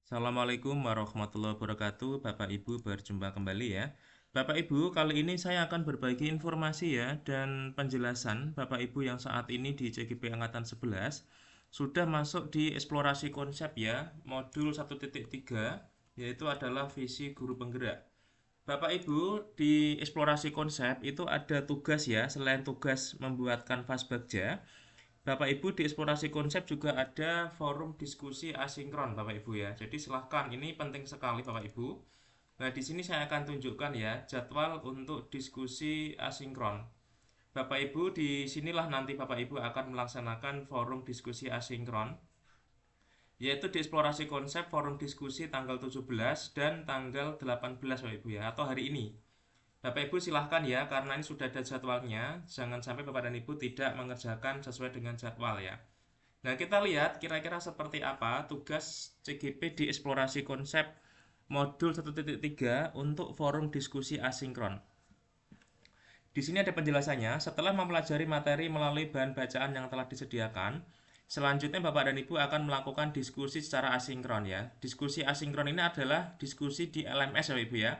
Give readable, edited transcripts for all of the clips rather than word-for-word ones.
Assalamualaikum warahmatullahi wabarakatuh. Bapak Ibu berjumpa kembali ya. Bapak Ibu, kali ini saya akan berbagi informasi ya dan penjelasan Bapak Ibu yang saat ini di CGP Angkatan 11 sudah masuk di eksplorasi konsep ya, modul 1.3 yaitu adalah visi guru penggerak. Bapak Ibu, di eksplorasi konsep itu ada tugas ya, selain tugas membuat kanvas bagja, Bapak Ibu di eksplorasi konsep juga ada forum diskusi asinkron Bapak Ibu ya. Jadi silahkan, ini penting sekali Bapak Ibu. Nah, di sini saya akan tunjukkan ya jadwal untuk diskusi asinkron. Bapak Ibu, di sinilah nanti Bapak Ibu akan melaksanakan forum diskusi asinkron, yaitu di eksplorasi konsep forum diskusi tanggal 17 dan tanggal 18 Bapak Ibu ya, atau hari ini. Bapak Ibu silahkan ya, karena ini sudah ada jadwalnya, jangan sampai Bapak dan Ibu tidak mengerjakan sesuai dengan jadwal ya. Nah, kita lihat kira-kira seperti apa tugas CGP di eksplorasi konsep modul 1.3 untuk forum diskusi asinkron. Di sini ada penjelasannya. Setelah mempelajari materi melalui bahan bacaan yang telah disediakan, selanjutnya Bapak dan Ibu akan melakukan diskusi secara asinkron ya. Diskusi asinkron ini adalah diskusi di LMS ya Ibu ya.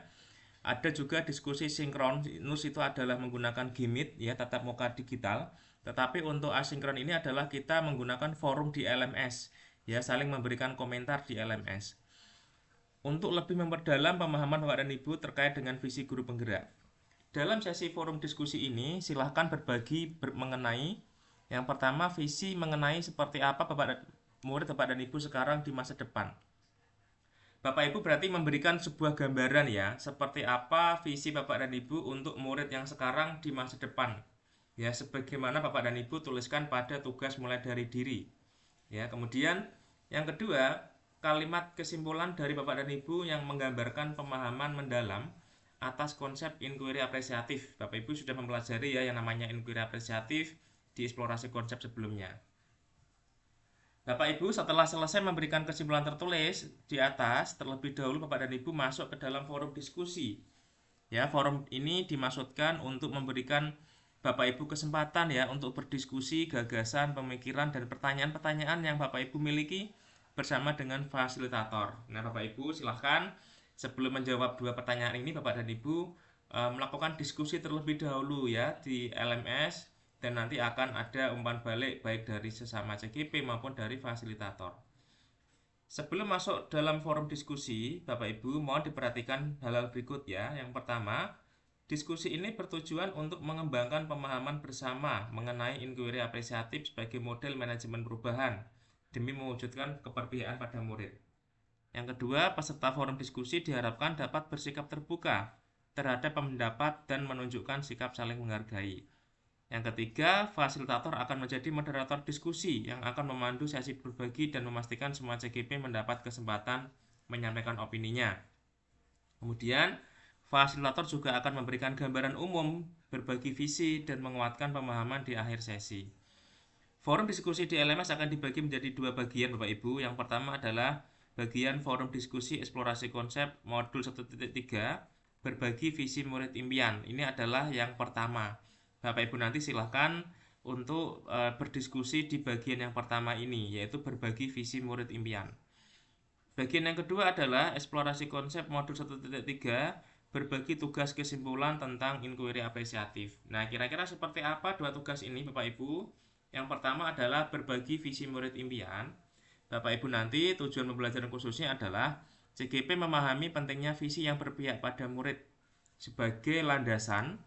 Ada juga diskusi sinkronus, itu adalah menggunakan Gmeet ya, tatap muka digital. Tetapi untuk asinkron ini adalah kita menggunakan forum di LMS ya, saling memberikan komentar di LMS. Untuk lebih memperdalam pemahaman Bapak dan Ibu terkait dengan visi guru penggerak. Dalam sesi forum diskusi ini, silahkan berbagi mengenai yang pertama visi mengenai seperti apa murid Bapak dan Ibu sekarang di masa depan. Bapak Ibu berarti memberikan sebuah gambaran ya, seperti apa visi Bapak dan Ibu untuk murid yang sekarang di masa depan. Ya, sebagaimana Bapak dan Ibu tuliskan pada tugas mulai dari diri. Ya, kemudian yang kedua, kalimat kesimpulan dari Bapak dan Ibu yang menggambarkan pemahaman mendalam atas konsep inquiry apresiatif. Bapak Ibu sudah mempelajari ya yang namanya inquiry apresiatif di eksplorasi konsep sebelumnya. Bapak Ibu setelah selesai memberikan kesimpulan tertulis di atas, terlebih dahulu Bapak dan Ibu masuk ke dalam forum diskusi. Ya, forum ini dimaksudkan untuk memberikan Bapak Ibu kesempatan ya untuk berdiskusi gagasan, pemikiran dan pertanyaan-pertanyaan yang Bapak Ibu miliki bersama dengan fasilitator. Nah, Bapak Ibu silahkan sebelum menjawab dua pertanyaan ini Bapak dan Ibu melakukan diskusi terlebih dahulu ya di LMS, dan nanti akan ada umpan balik baik dari sesama CGP maupun dari fasilitator. Sebelum masuk dalam forum diskusi, Bapak Ibu mohon diperhatikan hal-hal berikut ya. Yang pertama, diskusi ini bertujuan untuk mengembangkan pemahaman bersama mengenai inquiry apresiatif sebagai model manajemen perubahan demi mewujudkan keperpihakan pada murid. Yang kedua, peserta forum diskusi diharapkan dapat bersikap terbuka terhadap pendapat dan menunjukkan sikap saling menghargai. Yang ketiga, fasilitator akan menjadi moderator diskusi yang akan memandu sesi berbagi dan memastikan semua CGP mendapat kesempatan menyampaikan opininya. Kemudian, fasilitator juga akan memberikan gambaran umum, berbagi visi, dan menguatkan pemahaman di akhir sesi. Forum diskusi di LMS akan dibagi menjadi dua bagian Bapak Ibu. Yang pertama adalah bagian forum diskusi eksplorasi konsep modul 1.3 berbagi visi murid impian. Ini adalah yang pertama. Bapak Ibu nanti silahkan untuk berdiskusi di bagian yang pertama ini, yaitu berbagi visi murid impian. Bagian yang kedua adalah eksplorasi konsep modul 1.3 berbagi tugas kesimpulan tentang inquiry apresiatif. Nah, kira-kira seperti apa dua tugas ini Bapak Ibu? Yang pertama adalah berbagi visi murid impian. Bapak Ibu nanti tujuan pembelajaran khususnya adalah CGP memahami pentingnya visi yang berpihak pada murid sebagai landasan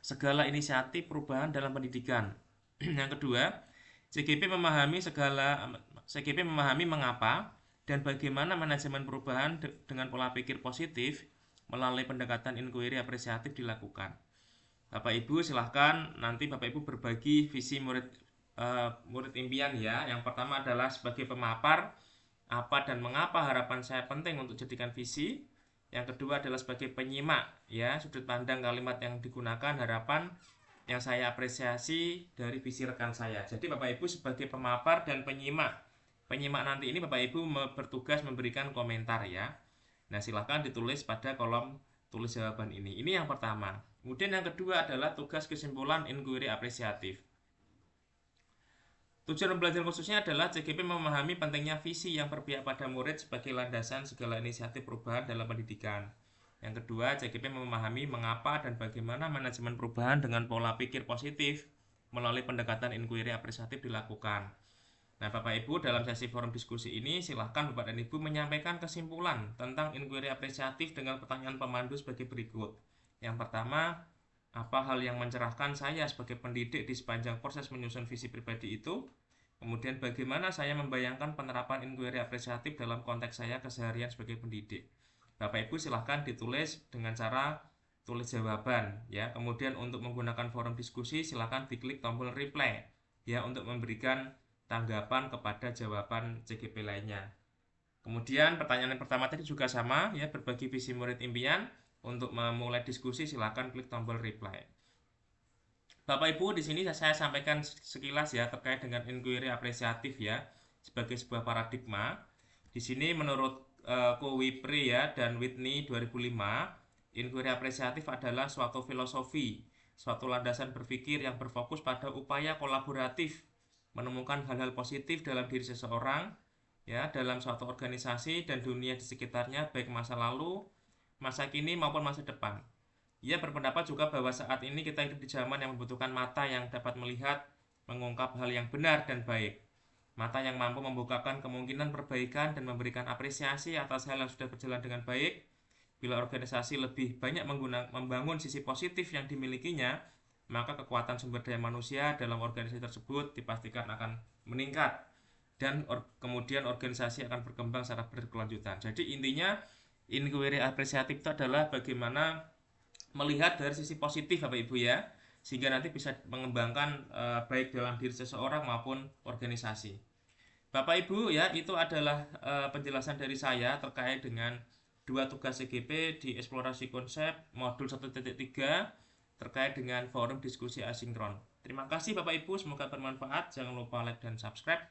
segala inisiatif perubahan dalam pendidikan. Yang kedua, CGP memahami mengapa dan bagaimana manajemen perubahan dengan pola pikir positif melalui pendekatan inquiry apresiatif dilakukan. Bapak Ibu silahkan nanti Bapak Ibu berbagi visi murid impian ya. Yang pertama adalah sebagai pemapar apa dan mengapa harapan saya penting untuk jadikan visi. Yang kedua adalah sebagai penyimak ya, sudut pandang kalimat yang digunakan, harapan yang saya apresiasi dari visi rekan saya. Jadi Bapak Ibu sebagai pemapar dan penyimak. Penyimak nanti ini Bapak Ibu bertugas memberikan komentar ya. Nah, silahkan ditulis pada kolom tulis jawaban ini. Ini yang pertama. Kemudian yang kedua adalah tugas kesimpulan inquiry apresiatif. Tujuan pembelajaran khususnya adalah CGP memahami pentingnya visi yang berpihak pada murid sebagai landasan segala inisiatif perubahan dalam pendidikan. Yang kedua, CGP memahami mengapa dan bagaimana manajemen perubahan dengan pola pikir positif melalui pendekatan inquiry apresiatif dilakukan. Nah, Bapak Ibu, dalam sesi forum diskusi ini, silahkan Bapak dan Ibu menyampaikan kesimpulan tentang inquiry apresiatif dengan pertanyaan pemandu sebagai berikut. Yang pertama, apa hal yang mencerahkan saya sebagai pendidik di sepanjang proses menyusun visi pribadi itu? Kemudian bagaimana saya membayangkan penerapan inquiry apresiatif dalam konteks saya keseharian sebagai pendidik? Bapak Ibu silahkan ditulis dengan cara tulis jawaban ya. Kemudian untuk menggunakan forum diskusi silahkan diklik tombol reply ya untuk memberikan tanggapan kepada jawaban CGP lainnya. Kemudian pertanyaan yang pertama tadi juga sama ya, berbagi visi murid impian. Untuk memulai diskusi silahkan klik tombol reply. Bapak Ibu, di sini saya sampaikan sekilas ya terkait dengan inquiry apresiatif ya sebagai sebuah paradigma. Di sini menurut Kowipri ya dan Whitney 2005, inquiry apresiatif adalah suatu filosofi, suatu landasan berpikir yang berfokus pada upaya kolaboratif menemukan hal-hal positif dalam diri seseorang ya dalam suatu organisasi dan dunia di sekitarnya baik masa lalu, masa kini maupun masa depan. Ia berpendapat juga bahwa saat ini kita hidup di zaman yang membutuhkan mata yang dapat melihat, mengungkap hal yang benar dan baik. Mata yang mampu membukakan kemungkinan perbaikan dan memberikan apresiasi atas hal yang sudah berjalan dengan baik. Bila organisasi lebih banyak membangun sisi positif yang dimilikinya, maka kekuatan sumber daya manusia dalam organisasi tersebut dipastikan akan meningkat. Dan kemudian organisasi akan berkembang secara berkelanjutan. Jadi intinya, inquiry apresiatif itu adalah bagaimana melihat dari sisi positif Bapak Ibu ya, sehingga nanti bisa mengembangkan baik dalam diri seseorang maupun organisasi. Bapak Ibu ya, itu adalah penjelasan dari saya terkait dengan dua tugas CGP di eksplorasi konsep modul 1.3 terkait dengan forum diskusi asinkron. Terima kasih Bapak Ibu, semoga bermanfaat. Jangan lupa like dan subscribe.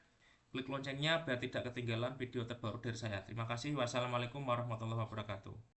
Klik loncengnya biar tidak ketinggalan video terbaru dari saya. Terima kasih. Wassalamualaikum warahmatullahi wabarakatuh.